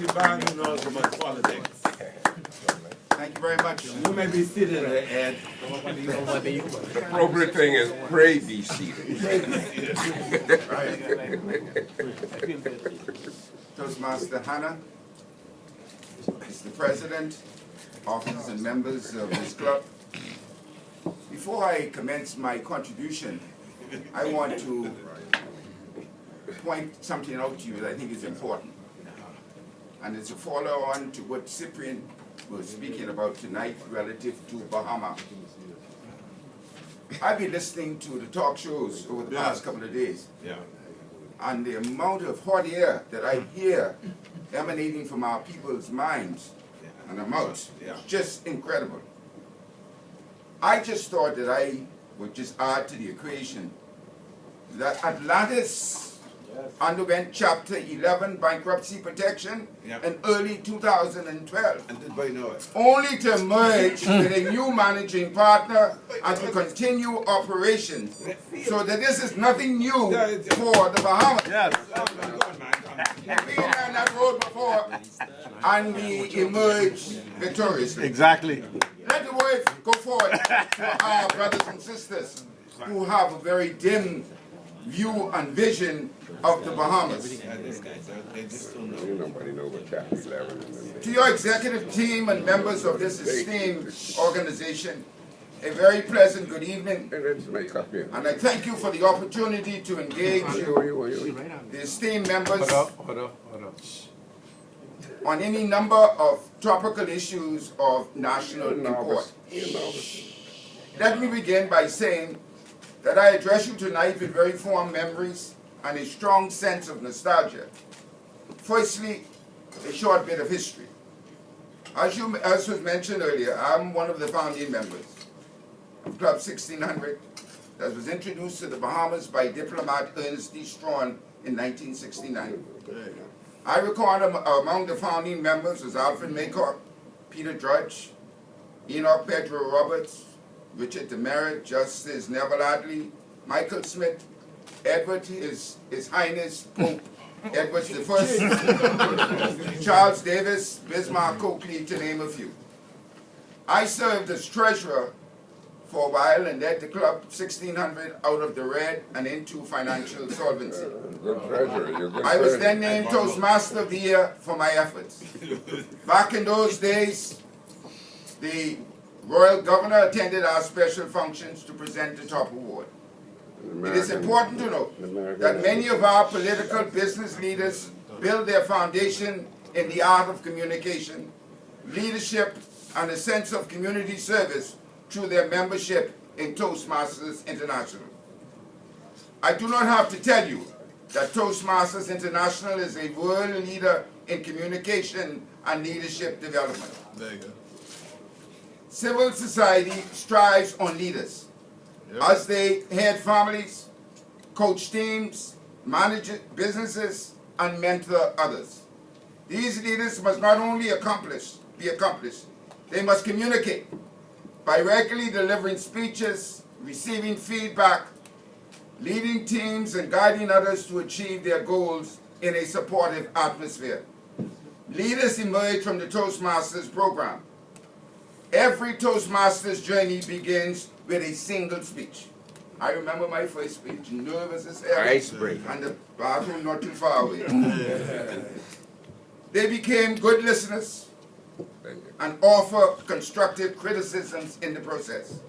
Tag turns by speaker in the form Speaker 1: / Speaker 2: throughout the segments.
Speaker 1: the band and also my politics.
Speaker 2: Thank you very much.
Speaker 1: You may be sitting there, Ed.
Speaker 3: The appropriate thing is pray be seated.
Speaker 2: Toastmaster Hannah, Mr. President, officers and members of this club. Before I commence my contribution, I want to point something out to you that I think is important. And it's a follow-on to what Cyprian was speaking about tonight relative to Bahama. I've been listening to the talk shows over the past couple of days.
Speaker 1: Yeah.
Speaker 2: And the amount of hot air that I hear emanating from our people's minds and their mouths is just incredible. I just thought that I would just add to the equation that Atlantis underwent Chapter 11 bankruptcy protection in early 2012.
Speaker 1: And did I know it?
Speaker 2: Only to merge with a new managing partner and to continue operations. So that this is nothing new for the Bahamas.
Speaker 1: Yes.
Speaker 2: We've been on that road before and we emerged victoriously.
Speaker 1: Exactly.
Speaker 2: Let the word go forward to our brothers and sisters who have a very dim view and vision of the Bahamas.
Speaker 3: Nobody knows what Chapter 11 is.
Speaker 2: To your executive team and members of this esteemed organization, a very pleasant good evening, and I thank you for the opportunity to engage the esteemed members on any number of topical issues of national import. Let me begin by saying that I address you tonight with very fond memories and a strong sense of nostalgia. Firstly, a short bit of history. As was mentioned earlier, I'm one of the founding members of Club 1600 that was introduced to the Bahamas by diplomat Ernest D. Strawn in 1969. I recall among the founding members was Alfred Maycock, Peter Drudge, Enoch Pedro Roberts, Richard Demerit, Justice Neville Adley, Michael Smith, Edward, His Highness Pope Edward I, Charles Davis, Bismarck Coakley, to name a few. I served as treasurer for a while and led the club 1600 out of the red and into financial solvency. I was then named Toastmaster of the Year for my efforts. Back in those days, the Royal Governor attended our special functions to present the top award. It is important to note that many of our political business leaders build their foundation in the art of communication, leadership, and a sense of community service through their membership in Toastmasters International. I do not have to tell you that Toastmasters International is a world leader in communication and leadership development.
Speaker 1: There you go.
Speaker 2: Civil society strives on leaders as they head families, coach teams, manage businesses, and mentor others. These leaders must not only be accomplished, they must communicate by regularly delivering speeches, receiving feedback, leading teams, and guiding others to achieve their goals in a supportive atmosphere. Leaders emerge from the Toastmasters program. Every Toastmasters journey begins with a single speech. I remember my first speech, nervous as hell, and the bathroom not too far away. They became good listeners and offer constructive criticisms in the process.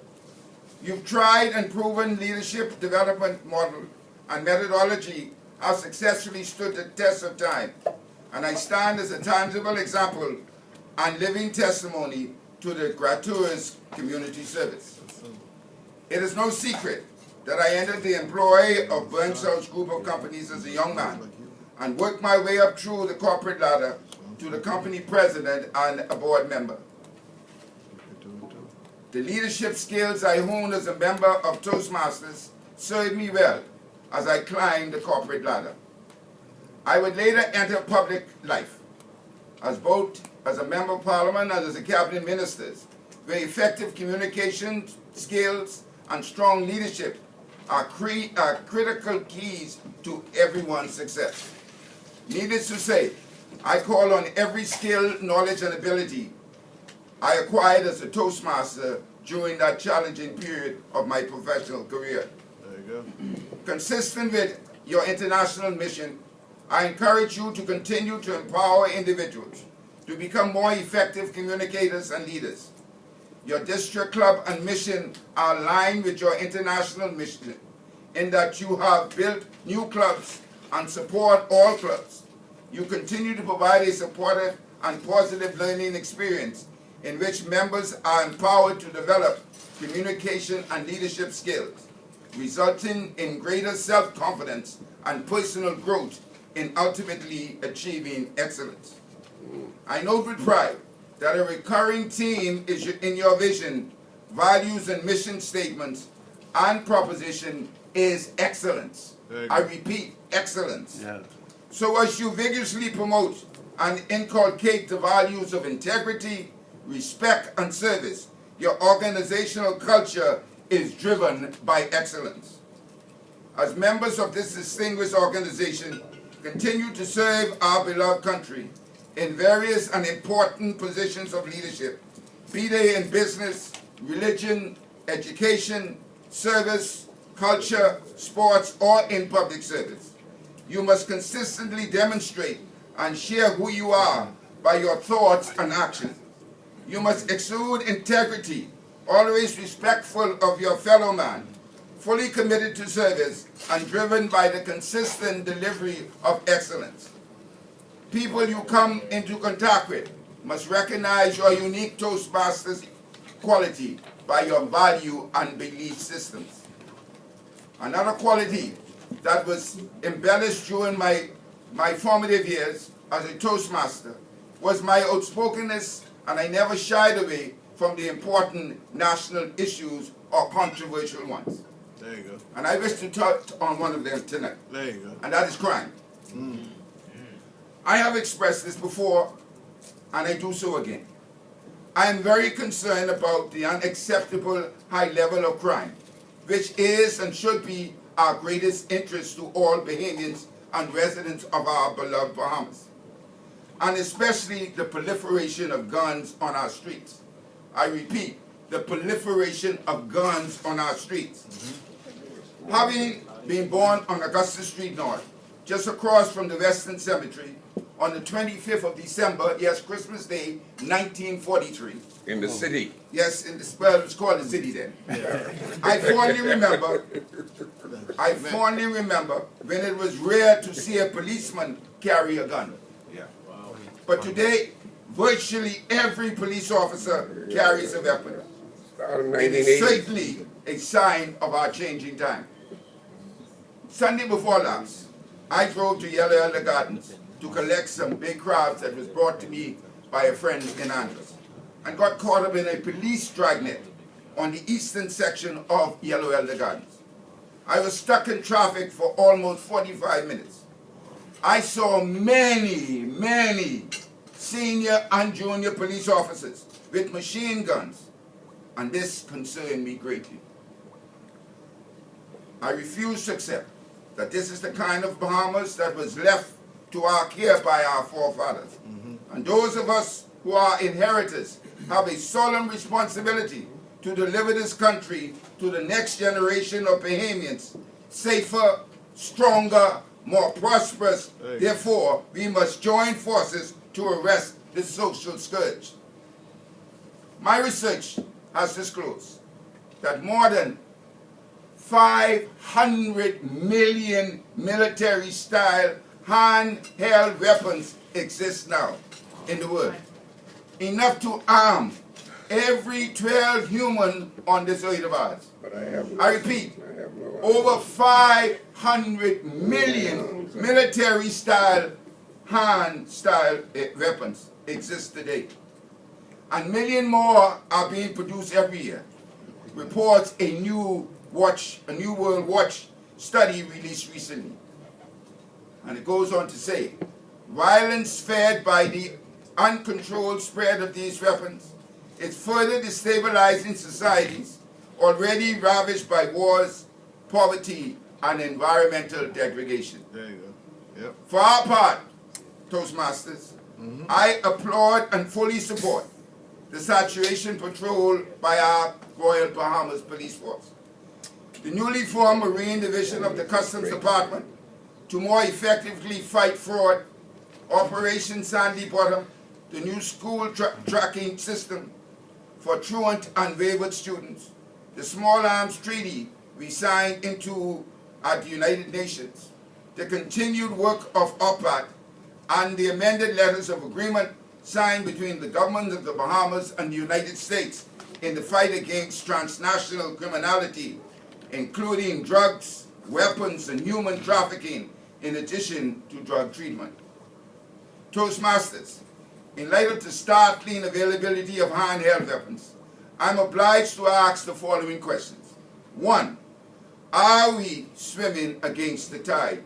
Speaker 2: You've tried and proven leadership development model and methodology have successfully stood the test of time, and I stand as a tangible example and living testimony to the gratuitous community service. It is no secret that I entered the employ of Whence group of companies as a young man and worked my way up through the corporate ladder to the company president and a board member. The leadership skills I honed as a member of Toastmasters served me well as I climbed the corporate ladder. I would later enter public life as both as a member of parliament and as a cabinet minister, where effective communication skills and strong leadership are critical keys to everyone's success. Needless to say, I call on every skill, knowledge, and ability I acquired as a Toastmaster during that challenging period of my professional career.
Speaker 1: There you go.
Speaker 2: Consistent with your international mission, I encourage you to continue to empower individuals to become more effective communicators and leaders. Your district club and mission are aligned with your international mission in that you have built new clubs and support all clubs. You continue to provide a supportive and positive learning experience in which members are empowered to develop communication and leadership skills, resulting in greater self-confidence and personal growth in ultimately achieving excellence. I note with pride that a recurring theme is in your vision, values, and mission statements and proposition is excellence. I repeat, excellence.
Speaker 1: Yeah.
Speaker 2: So as you vigorously promote and inculcate the values of integrity, respect, and service, your organizational culture is driven by excellence. As members of this distinguished organization, continue to serve our beloved country in various and important positions of leadership, be they in business, religion, education, service, culture, sports, or in public service. You must consistently demonstrate and share who you are by your thoughts and actions. You must exude integrity, always respectful of your fellow man, fully committed to service, and driven by the consistent delivery of excellence. People you come into contact with must recognize your unique Toastmasters quality by your value and belief systems. Another quality that was embellished during my formative years as a Toastmaster was my outspokenness, and I never shied away from the important national issues or controversial ones.
Speaker 1: There you go.
Speaker 2: And I wish to touch on one of them tonight.
Speaker 1: There you go.
Speaker 2: And that is crime. I have expressed this before, and I do so again. I am very concerned about the unacceptable high level of crime, which is and should be our greatest interest to all Bahamians and residents of our beloved Bahamas, and especially the proliferation of guns on our streets. I repeat, the proliferation of guns on our streets. Having been born on Augusta Street North, just across from the Western Cemetery, on the 25th of December, yes, Christmas Day, 1943.
Speaker 3: In the city.
Speaker 2: Yes, well, it was called the city then. I fondly remember when it was rare to see a policeman carry a gun.
Speaker 1: Yeah. Wow.
Speaker 2: But today, virtually every police officer carries a weapon. It is certainly a sign of our changing time. Sunday before last, I drove to Yellow Elder Gardens to collect some big crabs that was brought to me by a friend in Andros, and got caught up in a police dragnet on the eastern section of Yellow Elder Gardens. I was stuck in traffic for almost 45 minutes. I saw many senior and junior police officers with machine guns, and this concerned me greatly. I refuse to accept that this is the kind of Bahamas that was left to our care by our forefathers. And those of us who are inheritors have a solemn responsibility to deliver this country to the next generation of Bahamians, safer, stronger, more prosperous. Therefore, we must join forces to arrest this social scourge. My research has disclosed that more than 500 million military-style handheld weapons exist now in the world. Enough to arm every 12 human on this earth of ours. I repeat, over 500 million military-style hand-style weapons exist today. And million more are being produced every year. Reports a New World Watch study released recently. And it goes on to say, violence fed by the uncontrolled spread of these weapons is further destabilizing societies already ravaged by wars, poverty, and environmental degradation.
Speaker 1: There you go. Yep.
Speaker 2: For our part, Toastmasters, I applaud and fully support the saturation patrol by our Royal Bahamas Police Force. The newly formed Marine Division of the Customs Department to more effectively fight fraud, Operation Sandy Bottom, the new school tracking system for truant and wayward students, the Small Arms Treaty we signed into at the United Nations, the continued work of OPAT, and the amended letters of agreement signed between the government of the Bahamas and the United States in the fight against transnational criminality, including drugs, weapons, and human trafficking, in addition to drug treatment. Toastmasters, in light of the startling availability of handheld weapons, I'm obliged to ask the following questions. 1. Are we swimming against the tide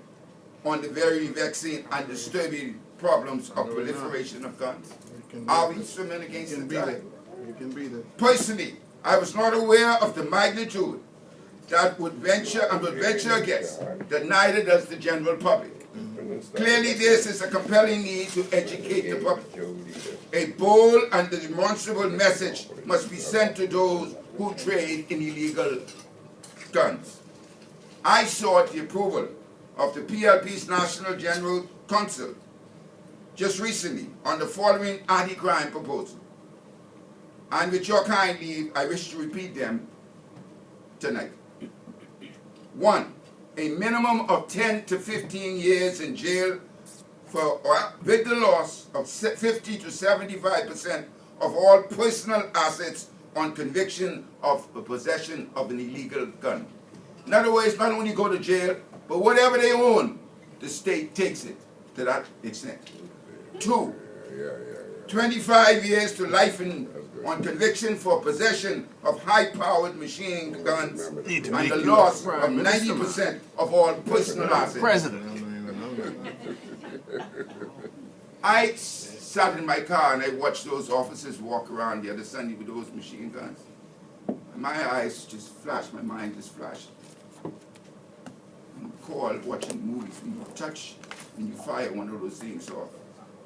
Speaker 2: on the very vexing and disturbing problems of proliferation of guns? Are we swimming against the tide?
Speaker 1: You can be there.
Speaker 2: Personally, I was not aware of the magnitude that would venture a guess that neither does the general public. Clearly, this is a compelling need to educate the public. A bold and demonstrable message must be sent to those who trade in illegal guns. I sought the approval of the PLP's National General Council just recently on the following anti-crime proposal. And with your kind leave, I wish to repeat them tonight. 1. A minimum of 10 to 15 years in jail with the loss of 50 to 75% of all personal assets on conviction of the possession of an illegal gun. In other words, not only go to jail, but whatever they own, the state takes it to that extent. 2. 25 years to life on conviction for possession of high-powered machine guns and the loss of 90% of all personal assets.
Speaker 4: President.
Speaker 2: I sat in my car and I watched those officers walk around the other Sunday with those machine guns. And my eyes just flashed, my mind just flashed. Recall watching movies, when you fire one of those things off,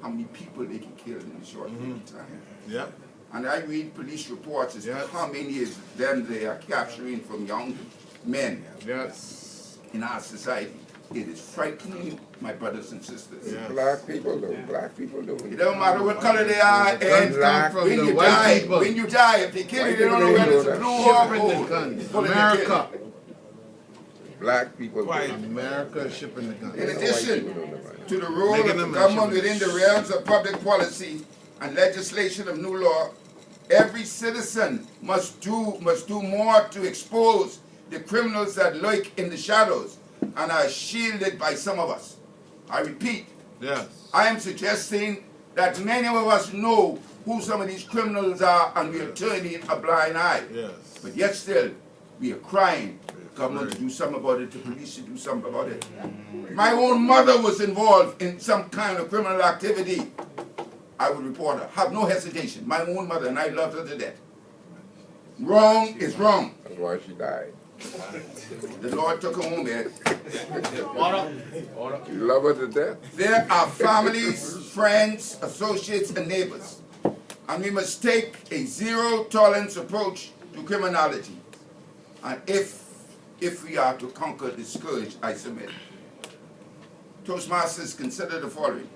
Speaker 2: how many people they can kill in a short period of time.
Speaker 1: Yep.
Speaker 2: And I read police reports as to
Speaker 1: Yes.
Speaker 2: how many of them they are capturing from young men
Speaker 1: Yes.
Speaker 2: in our society. It is frightening, my brothers and sisters.
Speaker 1: Yeah.
Speaker 3: Black people do. Black people do.
Speaker 2: It don't matter what color they are, and
Speaker 1: come from
Speaker 2: when
Speaker 1: the
Speaker 2: you
Speaker 1: white
Speaker 2: die,
Speaker 1: people.
Speaker 2: when you die, if they kill you,
Speaker 3: White
Speaker 2: they don't know
Speaker 3: people
Speaker 2: whether it's
Speaker 3: know
Speaker 2: blue
Speaker 3: that.
Speaker 2: or
Speaker 1: Shipping the
Speaker 2: gold.
Speaker 1: guns.
Speaker 2: Bullet they kill.
Speaker 1: America.
Speaker 3: Black people do.
Speaker 1: America is shipping the guns.
Speaker 2: In addition to the role
Speaker 1: Making
Speaker 2: of the
Speaker 1: them
Speaker 2: government
Speaker 1: and
Speaker 2: within the realms of public policy and legislation of new law, every citizen must do more to expose the criminals that lurk in the shadows and are shielded by some of us. I repeat,
Speaker 1: Yes.
Speaker 2: I am suggesting that many of us know who some of these criminals are and we are turning a blind eye.
Speaker 1: Yes.
Speaker 2: But yet still, we are crying. Government to do something about it, the police to do something about it. My own mother was involved in some kind of criminal activity. I would report her. Have no hesitation. My own mother, and I loved her to death. Wrong is wrong.
Speaker 3: That's why she died.
Speaker 2: The Lord took her home, man.
Speaker 3: You love her to death.
Speaker 2: There are families, friends, associates, and neighbors. And we must take a zero-tolerance approach to criminality. And if we are to conquer the scourge, I submit. Toastmasters, consider the following.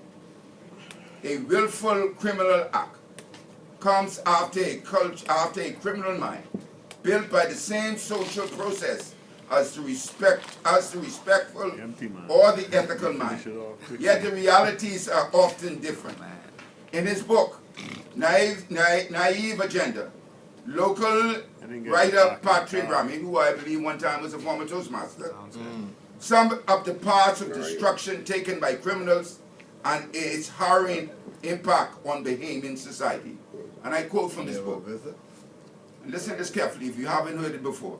Speaker 2: A willful criminal act comes after a criminal mind built by the same social process as the respectful or the ethical mind. Yet the realities are often different. In his book, Naive Agenda, local writer Patrick Rami, who I believe one time was a former Toastmaster, summed up the paths of destruction taken by criminals and its harrowing impact on Bahamian society. And I quote from this book. Listen to this carefully if you haven't heard it before.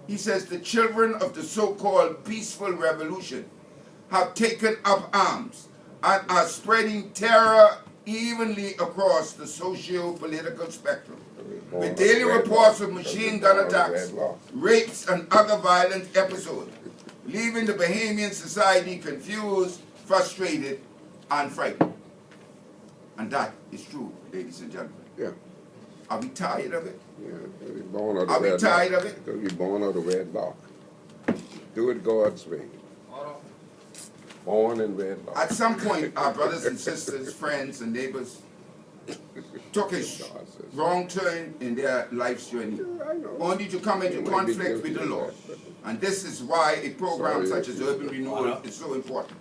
Speaker 2: He says, the children of the so-called peaceful revolution have taken up arms and are spreading terror evenly across the socio-political spectrum, with daily reports of machine gun attacks, rapes, and other violent episodes, leaving the Bahamian society confused, frustrated, and frightened. And that is true, ladies and gentlemen.
Speaker 4: Yeah.
Speaker 2: Are we tired of it?
Speaker 4: Yeah, be born of the
Speaker 2: Are we
Speaker 4: red
Speaker 2: tired
Speaker 4: lock.
Speaker 2: of it?
Speaker 4: Be born of the red lock. Do it God's way. Born in red lock.
Speaker 2: At some point, our brothers and sisters, friends and neighbors took a wrong turn in their life's journey,
Speaker 4: I know.
Speaker 2: only to come into
Speaker 4: You might be
Speaker 2: conflict with
Speaker 4: guilty
Speaker 2: the
Speaker 4: of
Speaker 2: law.
Speaker 4: that, but-
Speaker 2: And this is why a program
Speaker 4: Sorry,
Speaker 2: such as Urban Renewal is so important.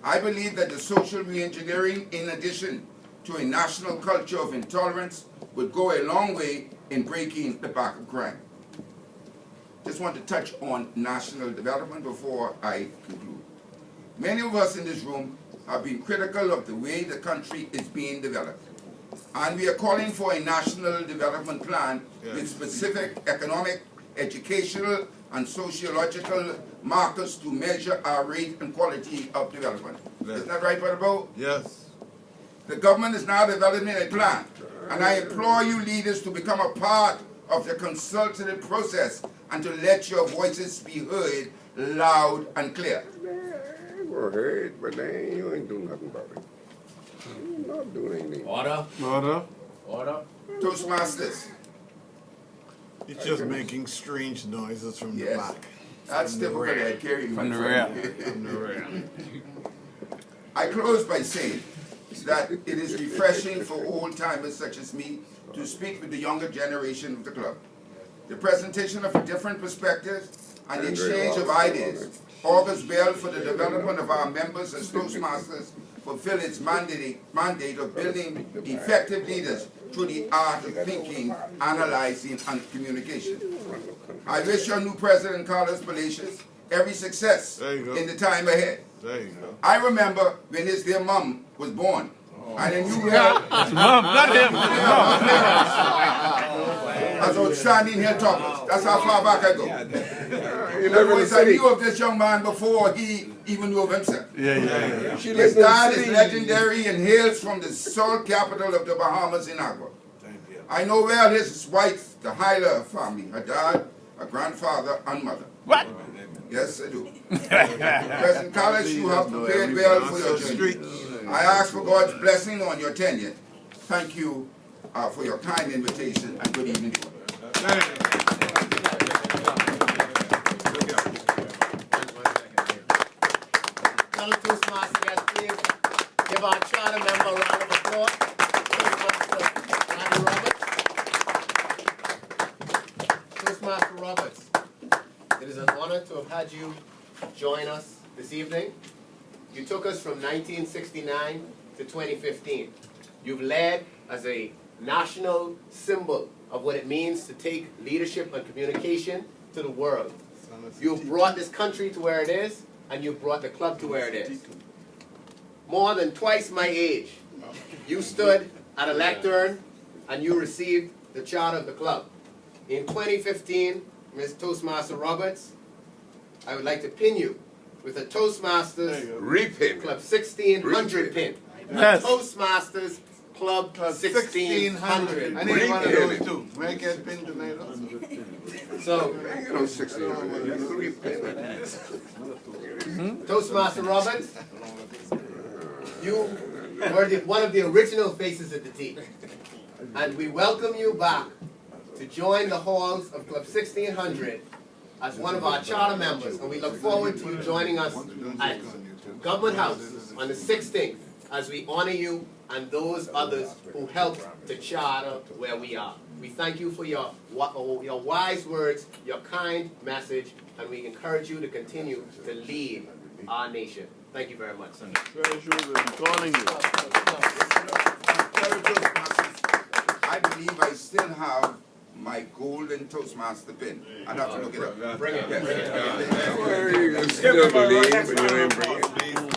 Speaker 2: I believe that the social reengineering, in addition to a national culture of intolerance, would go a long way in breaking the back of crime. Just want to touch on national development before I conclude. Many of us in this room have been critical of the way the country is being developed. And we are calling for a national development plan with specific economic, educational, and sociological markers to measure our rate and quality of development. Isn't that right, Brother Bo?
Speaker 1: Yes.
Speaker 2: The government is now developing a plan, and I implore you leaders to become a part of the consultative process and to let your voices be heard loud and clear.
Speaker 4: They were heard, but you ain't doing nothing about it. You're not doing anything.
Speaker 5: Order.
Speaker 1: Order.
Speaker 5: Order.
Speaker 2: Toastmasters,
Speaker 1: He's just making strange noises from the
Speaker 2: yes,
Speaker 1: back.
Speaker 2: that's typical Ed Carey.
Speaker 6: From the rear.
Speaker 1: From the rear.
Speaker 2: I close by saying that it is refreshing for old-timers such as me to speak with the younger generation of the club. The presentation of different perspectives and the exchange of ideas augurs well for the development of our members as Toastmasters fulfill its mandate of building effective leaders through the art of thinking, analyzing, and communication. I wish your new president, Carlos Palacios, every success
Speaker 1: There you go.
Speaker 2: in the time ahead.
Speaker 1: There you go.
Speaker 2: I remember when his dear mum was born. And then you had
Speaker 6: Not him.
Speaker 2: as outstanding hilltoppers. That's how far back I go.
Speaker 4: You
Speaker 2: In
Speaker 4: live
Speaker 2: other
Speaker 4: in the
Speaker 2: words, I
Speaker 4: city.
Speaker 2: knew of this young man before he even knew of himself.
Speaker 1: Yeah.
Speaker 4: She
Speaker 2: His
Speaker 4: lives in
Speaker 2: dad
Speaker 4: the
Speaker 2: is
Speaker 4: city.
Speaker 2: legendary and hails from the salt capital of the Bahamas in Agua. I know well his wife, the Hyler family, her dad, her grandfather, and mother.
Speaker 6: What?
Speaker 2: Yes, I do. President Carlos, you have prepared well for your journey. I ask for God's blessing on your tenure. Thank you for your kind invitation, and good evening to you.
Speaker 5: Fellow Toastmaster, guys, please give our charter member a round of applause. Toastmaster Randy Roberts. Toastmaster Roberts, it is an honor to have had you join us this evening. You took us from 1969 to 2015. You've led as a national symbol of what it means to take leadership and communication to the world. You've brought this country to where it is, and you've brought the club to where it is. More than twice my age, you stood at a lectern and you received the charter of the club. In 2015, Ms. Toastmaster Roberts, I would like to pin you with a Toastmasters
Speaker 4: Repayment.
Speaker 5: Club 1600 pin.
Speaker 6: Yes.
Speaker 5: A Toastmasters Club 1600.
Speaker 1: I need one of those too. Make it pin tonight.
Speaker 5: So,
Speaker 4: You know, 1600. Repayment.
Speaker 5: Toastmaster Roberts, you were one of the original faces of the team. And we welcome you back to join the halls of Club 1600 as one of our charter members. And we look forward to you joining us at Government House on the 16th as we honor you and those others who helped to charter where we are. We thank you for your wise words, your kind message, and we encourage you to continue to lead our nation. Thank you very much.
Speaker 1: Very sure we'll be calling you.
Speaker 2: Fellow Toastmasters, I believe I still have my golden Toastmaster pin. I'd have to look it up.
Speaker 5: Bring it.
Speaker 2: Yes.
Speaker 4: Well, you can still believe, but you ain't bringing it.